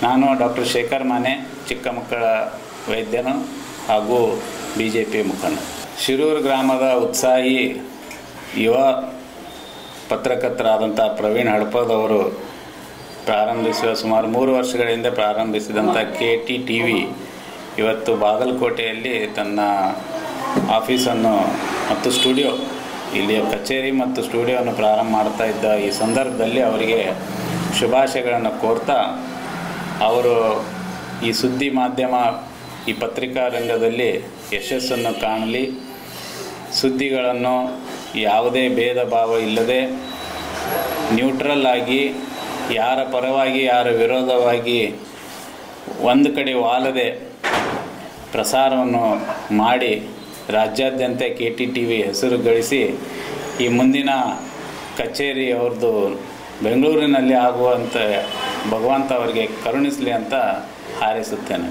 ನಾನು ಡಾಕ್ಟರ್ ಶೇಖರ್ ಮಾನೆ, ಚಿಕ್ಕ ಮಕ್ಕಳ ವೈದ್ಯನು ಹಾಗೂ BJP ಮುಖಂಡ. ಶಿರೂರು ಗ್ರಾಮದ ಉತ್ಸಾಹಿ ಯುವ ಪತ್ರಕರ್ತರಾದಂಥ ಪ್ರವೀಣ್ ಹಡಪದವರು ಪ್ರಾರಂಭಿಸುವ ಸುಮಾರು 3 ವರ್ಷಗಳ ಹಿಂದೆ ಪ್ರಾರಂಭಿಸಿದಂಥ KTTV ಇವತ್ತು ಬಾಗಲಕೋಟೆಯಲ್ಲಿ ತನ್ನ ಆಫೀಸನ್ನು ಮತ್ತು ಸ್ಟುಡಿಯೋ, ಇಲ್ಲಿಯ ಕಚೇರಿ ಮತ್ತು ಸ್ಟುಡಿಯೋವನ್ನು ಪ್ರಾರಂಭ ಮಾಡ್ತಾ ಇದ್ದ ಈ ಸಂದರ್ಭದಲ್ಲಿ ಅವರಿಗೆ ಶುಭಾಶಯಗಳನ್ನು ಕೋರ್ತಾ, ಅವರು ಈ ಸುದ್ದಿ ಮಾಧ್ಯಮ, ಈ ಪತ್ರಿಕಾ ರಂಗದಲ್ಲಿ ಯಶಸ್ಸನ್ನು ಕಾಣಲಿ, ಸುದ್ದಿಗಳನ್ನು ಯಾವುದೇ ಭೇದ ಭಾವ ಇಲ್ಲದೆ ನ್ಯೂಟ್ರಲ್ ಆಗಿ, ಯಾರ ಪರವಾಗಿ ಯಾರ ವಿರೋಧವಾಗಿ ಒಂದು ಕಡೆ ವಾಲದೆ ಪ್ರಸಾರವನ್ನು ಮಾಡಿ ರಾಜ್ಯಾದ್ಯಂತ KTTV ಹೆಸರು ಗಳಿಸಿ ಈ ಮುಂದಿನ ಕಚೇರಿ ಅವ್ರದ್ದು ಬೆಂಗಳೂರಿನಲ್ಲಿ ಆಗುವಂತೆ ಭಗವಂತ ಅವರಿಗೆ ಕರುಣಿಸಲಿ ಅಂತ ಹಾರೈಸುತ್ತೇನೆ.